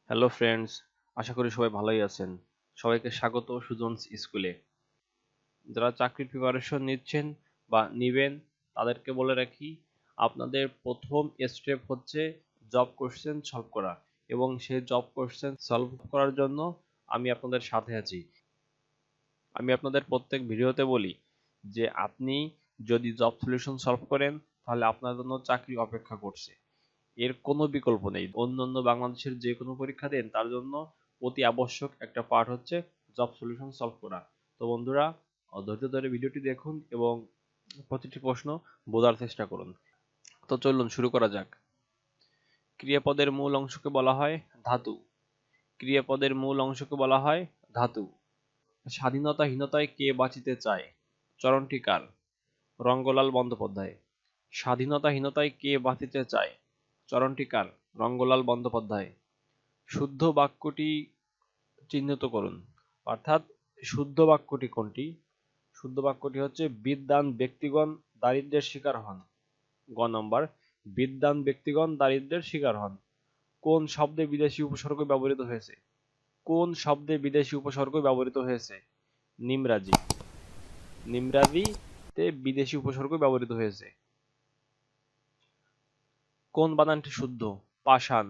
Hello friends, আশা করি সবাই ভালোই আছেন। সবাইকে স্বাগত সুজনস স্কুলে। যারা চাকরির প্রিপারেশন নিচ্ছেন বা নিবেন তাদেরকে বলে রাখি, আপনাদের প্রথম স্টেপ হচ্ছে জব কোশ্চেন সলভ করা, এবং সেই জব কোশ্চেন সলভ করার জন্য আমি আপনাদের সাথে আছি। আমি আপনাদের প্রত্যেক ভিডিওতে বলি যে আপনি যদি জব সলিউশন সলভ করেন তাহলে আপনার জন্য চাকরি অপেক্ষা করছে, এর কোনো বিকল্প নেই। অন্যান্য বাংলাদেশের যে কোনো পরীক্ষা দেন তার জন্য অতি আবশ্যক একটা পার্ট হচ্ছে জব সলিউশন সলভ করা। তো বন্ধুরা, ধৈর্য ধরে ভিডিওটি দেখুন এবং প্রতিটি প্রশ্ন বোঝার চেষ্টা করুন। তো চলুন শুরু করা যাক। ক্রিয়াপদের মূল অংশকে বলা হয় ধাতু। ক্রিয়াপদের মূল অংশকে বলা হয় ধাতু। স্বাধীনতাহীনতায় কে বাঁচিতে চায়? চরণটি কার? রঙ্গলাল বন্দ্যোপাধ্যায়। স্বাধীনতাহীনতায় কে বাঁচিতে চায়? চরণটি কার? রঙ্গলাল বন্দ্যোপাধ্যায়। শুদ্ধ বাক্যটি চিহ্নিত করুন, অর্থাৎ শুদ্ধ বাক্যটি কোনটি? শুদ্ধ বাক্যটি হচ্ছে বিদ্বান ব্যক্তিগণ দারিদ্র্যের শিকার হন। গ নম্বর, বিদ্বান ব্যক্তিগণ দারিদ্র্যের শিকার হন। কোন শব্দে বিদেশি উপসর্গ ব্যবহৃত হয়েছে? কোন শব্দে বিদেশি উপসর্গ ব্যবহৃত হয়েছে? নিমরাজি। নিমরাজিতে বিদেশি উপসর্গ ব্যবহৃত হয়েছে। কোন বানানটি শুদ্ধ? পাষাণ।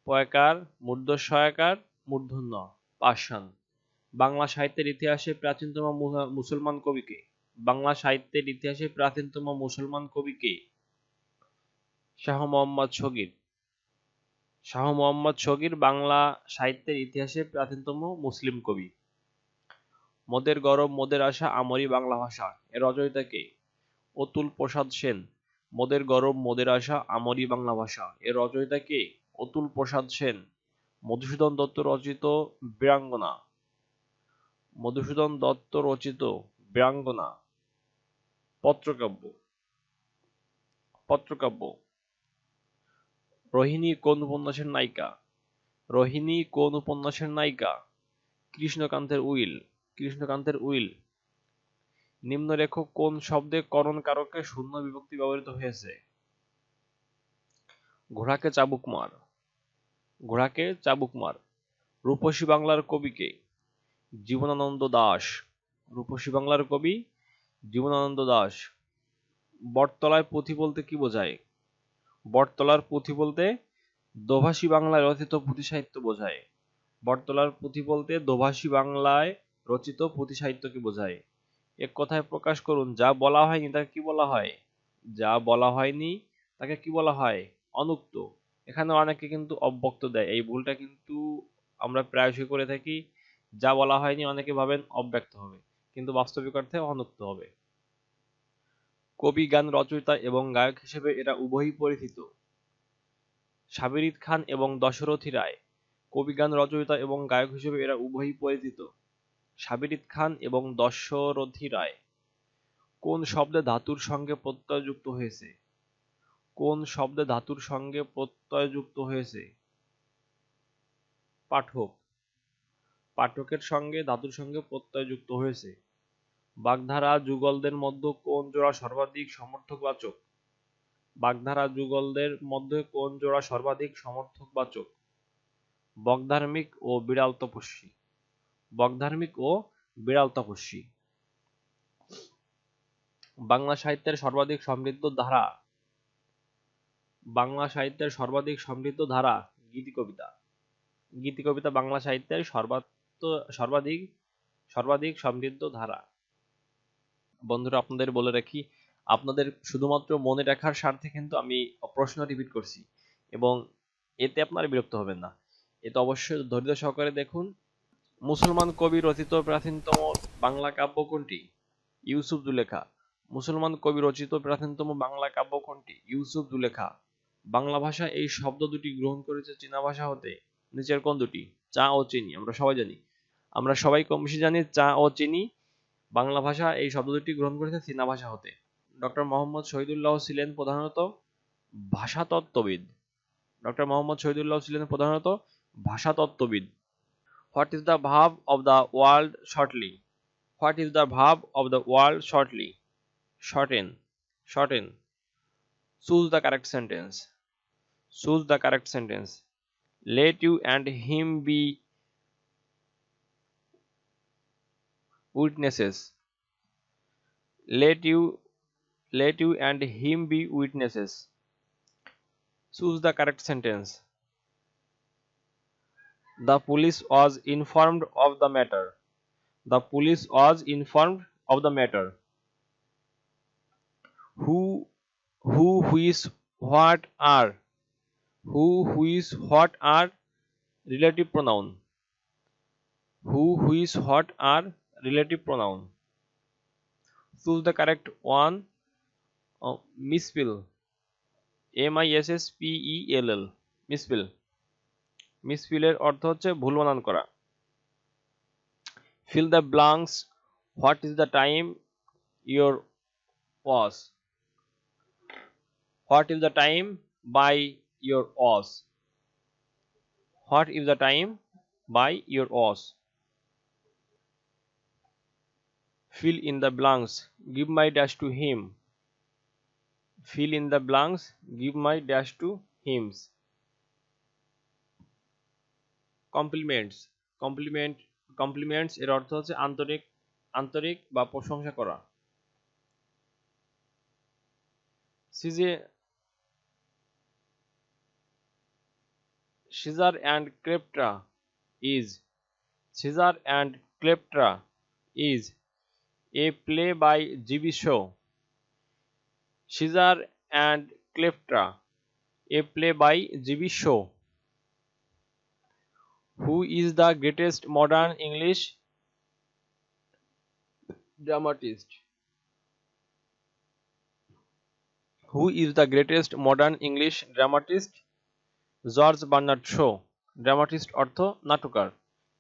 পয়কার মূর্ধস্বয়কার মূর্ধন্য পাষাণ। বাংলা সাহিত্যের ইতিহাসে প্রাচীনতম মুসলমান কবি কে? বাংলা সাহিত্যের ইতিহাসে প্রাচীনতম মুসলমান কবি কে? শাহ মোহাম্মদ শগীর। শাহ মোহাম্মদ শগীর বাংলা সাহিত্যের ইতিহাসে প্রাচীনতম মুসলিম কবি। মোদের গরব মোদের আশা আমরি বাংলা ভাষা, এর রচয়িতা কে? অতুল প্রসাদ সেন। মোদের গরব মোদের আশা আমরি বাংলা ভাষা, এর রচয়িতা কে? অতুল প্রসাদ সেন। মধুসূদন দত্ত রচিত বীরাঙ্গনা। মধুসূদন দত্ত রচিত বীরাঙ্গনা পত্রকাব্য। পত্রকাব্য। রোহিণী কোন উপন্যাসের নায়িকা? রোহিণী কোন উপন্যাসের নায়িকা? কৃষ্ণকান্তের উইল। কৃষ্ণকান্তের উইল। নিম্নরেখ কোন শব্দে করণ কারকে শূন্য বিভক্তি ব্যবহৃত হয়েছে? ঘোড়াকে চাবুক মার। ঘোড়াকে চাবুক মার। রূপসী বাংলার কবি কে? জীবনানন্দ দাশ। রূপসী বাংলার কবি জীবনানন্দ দাশ। বটতলায় পুঁথি বলতে কি বোঝায়? বটতলার পুঁথি বলতে দোভাষী বাংলায় রচিত পুঁথি সাহিত্য বোঝায়। বটতলার পুঁথি বলতে দোভাষী বাংলায় রচিত পুঁথি সাহিত্যকে বোঝায়। এক কথায় প্রকাশ করুন, যা বলা হয়নি তাকে কি বলা হয়? যা বলা হয়নি তাকে কি বলা হয়? অনুক্ত। এখানে অনেকে কিন্তু অব্যক্ত দেয়, এই ভুলটা কিন্তু আমরা প্রায়শই করে থাকি। যা বলা হয়নি অনেকে ভাবেন অব্যক্ত হবে, কিন্তু বাস্তবিক অর্থে অনুক্ত হবে। কবি, গান রচয়িতা এবং গায়ক হিসেবে এরা উভয়ই পরিচিত। সাবির খান এবং দশরথী রায়। কবি, গান রচয়িতা এবং গায়ক হিসেবে এরা উভয়ই পরিচিত। সাবির খান এবং দশরথী রায়। কোন শব্দে ধাতুর সঙ্গে প্রত্যয় যুক্ত হয়েছে? কোন শব্দে ধাতুর সঙ্গে প্রত্যয় যুক্ত হয়েছে? পাঠক। পাঠকের সঙ্গে ধাতুর সঙ্গে প্রত্যয় যুক্ত হয়েছে। বাগধারা যুগলদের মধ্যে কোন জোড়া সর্বাধিক সমর্থকবাচক? বাগধারা যুগলদের মধ্যে কোন জোড়া সর্বাধিক সমর্থকবাচক? বকধার্মিক ও বিড়াল তপস্বী। বকধার্মিক ও বিড়াল তপস্বী। বাংলা সাহিত্যের সর্বাধিক সমৃদ্ধ ধারা। বাংলা সাহিত্যের সর্বাধিক সমৃদ্ধ ধারা গীতিকবিতা। গীতিকবিতা বাংলা সাহিত্যের সর্বাধিক সর্বাধিক সমৃদ্ধ ধারা। বন্ধুরা, আপনাদের বলে রাখি, আপনাদের শুধুমাত্র মনে রাখার স্বার্থে কিন্তু আমি প্রশ্ন রিপিট করছি, এবং এতে আপনারা বিরক্ত হবেন না। এতে অবশ্যই ধৈর্য সহকারে দেখুন। মুসলমান কবি রচিত প্রাচীনতম বাংলা কাব্য কোনটি? ইউসুফ জুলেখা। মুসলমান কবি রচিত প্রাচীনতম বাংলা কাব্য কোনটি? ইউসুফ জুলেখা। বাংলা ভাষা এই শব্দ দুটি গ্রহণ করেছে চীনা ভাষা হতে? নিচের কোন দুটি? চা ও চিনি। আমরা সবাই জানি, আমরা সবাই কম বেশি জানি চা ও চিনি বাংলা ভাষা এই শব্দ দুটি গ্রহণ করেছে চীনা ভাষা হতে। ডক্টর মোহাম্মদ শহীদুল্লাহ ছিলেন প্রধানত ভাষাতত্ত্ববিদ। ডক্টর মোহাম্মদ শহীদুল্লাহ ছিলেন প্রধানত ভাষাতত্ত্ববিদ। What is the bhab of the world shortly? What is the bhab of the world shortly? Shorten. Shorten. Choose the correct sentence. Choose the correct sentence. let you and him be witnesses. Let you and him be witnesses. Choose the correct sentence. The police was informed of the matter. The police was informed of the matter. Who, which, what are. Who, which, what are relative pronoun. Who, which, what are relative pronoun. Choose the correct one. Misspell. MISSPELL. Misspell. মিসফিলের অর্থ হচ্ছে ভুল বানান করা। fill the blanks. What is the time your was? What is the time by your was? What is the time by your was? Fill in the blanks. Give my dash to him. Fill in the blanks. Give my dash to him. Compliments. Compliments এর অর্থ হচ্ছে আন্তরিক বা প্রশংসা করা। Caesar and Cleopatra is a play by G.B. Shaw. Caesar and Cleopatra, a play by G.B. Shaw. Who is the greatest modern English dramatist? Who is the greatest modern English dramatist? George Bernard Shaw. Dramatist অর্থ নাট্যকার।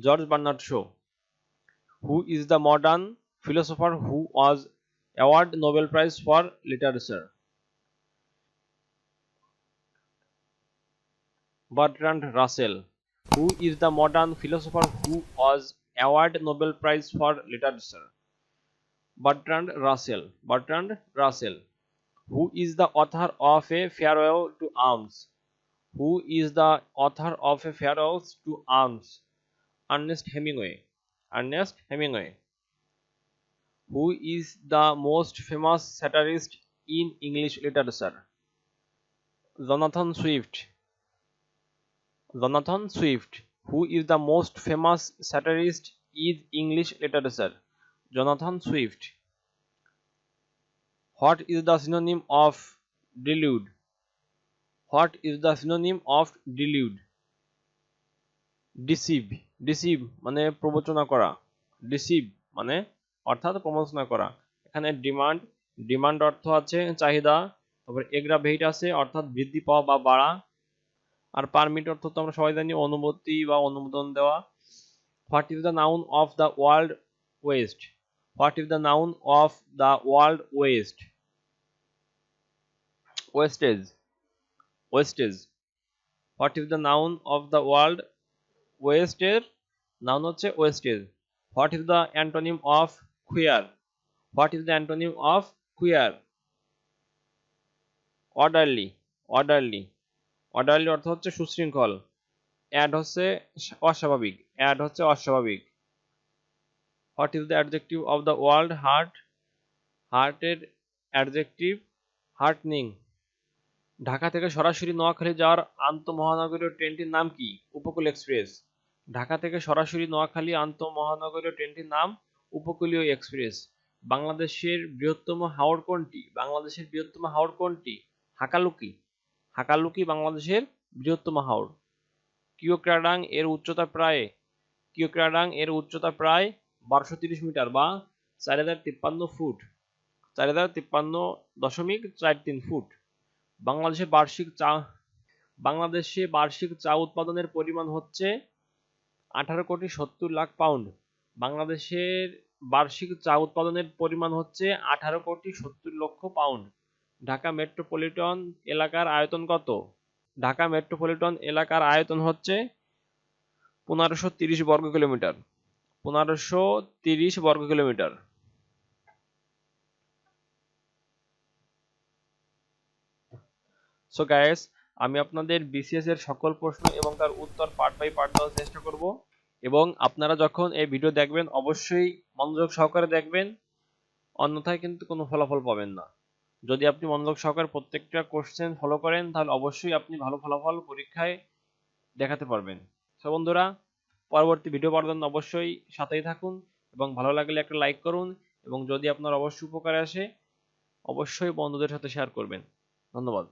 George Bernard Shaw. Who is the modern philosopher who was awarded Nobel Prize for Literature? Bertrand Russell. Who is the modern philosopher who was awarded Nobel Prize for Literature? Bertrand Russell. Bertrand Russell. Who is the author of A Farewell to Arms? Who is the author of A Farewell to Arms? Ernest Hemingway. Ernest Hemingway. Who is the most famous satirist in English literature? Jonathan Swift. Jonathan Swift. Who is the most famous satirist in English literature? Jonathan Swift. What is the synonym of delude? What is the synonym of delude? Deceive. Deceive মানে প্রবঞ্চনা করা। Deceive মানে অর্থাৎ প্রবঞ্চনা করা। এখানে demand অর্থ আছে চাহিদা, তারপর এগ্রাভেট আছে অর্থাৎ বৃদ্ধি পাওয়া বা বাড়া, আর পারমিট অর্থ তো আমরা সবাই জানি অনুমতি বা অনুমোদন দেওয়া। What is the noun of the world waste? What is the noun of the world waste? Wastage. Wastage. What is the noun of the world waste? Noun হচ্ছে wastage. What is the antonym of queer? What is the antonym of queer? Orderly. Orderly. Orderly অর্থ হচ্ছে সুশৃঙ্খল। Add হচ্ছে অস্বাভাবিক। Add হচ্ছে অস্বাভাবিক। What is the adjective of the world heart? Hearted adjective heartening. Dhaka থেকে সরাসরি নোয়াখালী যাওয়ার আন্তঃমহানগরীয় ট্রেনটির নাম কি? উপকূল এক্সপ্রেস। ঢাকা থেকে সরাসরি নোয়াখালী আন্তঃমহানগরীয় ট্রেনটির নাম উপকূলীয় এক্সপ্রেস। বাংলাদেশের বৃহত্তম হাওর কোনটি? বাংলাদেশের বৃহত্তম হাওর কোনটি? হাকালুকি। হাকালুকি বাংলাদেশের বৃহত্তম হাওর। কিওক্রাডাং এর উচ্চতা প্রায় 1230 মিটার বা 4053 ফুট। 4053.43 ফুট। বাংলাদেশে বার্ষিক চা উৎপাদনের পরিমাণ হচ্ছে 18,70,00,000 পাউন্ড। বাংলাদেশের বার্ষিক চা উৎপাদনের পরিমাণ হচ্ছে 18,70,00,000 পাউন্ড। ঢাকা মেট্রোপলিটন এলাকার আয়তন কত? ঢাকা মেট্রোপলিটন এলাকার আয়তন হচ্ছে 1530 বর্গ কিলোমিটার। 1530 বর্গ কিলোমিটার। So guys, আমি আপনাদের বিসিএস এর সকল প্রশ্ন এবং তার উত্তর পার্ট বাই পার্ট দেওয়ার চেষ্টা করব। এবং আপনারা যখন এই ভিডিও দেখবেন অবশ্যই মনোযোগ সহকারে দেখবেন, অন্যথায় কিন্তু কোনো ফলাফল পাবেন না। যদি আপনি মনোযোগ সহকারে প্রত্যেকটা কোশ্চেন ফলো করেন তাহলে অবশ্যই আপনি ভালো ফলাফল পরীক্ষায় দেখাতে পারবেন। সো বন্ধুরা, পরবর্তী ভিডিও পাওয়ার জন্য অবশ্যই সাথেই থাকুন এবং ভালো লাগলে একটা লাইক করুন, এবং যদি আপনার অবশ্যই উপকারে আসে অবশ্যই বন্ধুদের সাথে শেয়ার করবেন। ধন্যবাদ।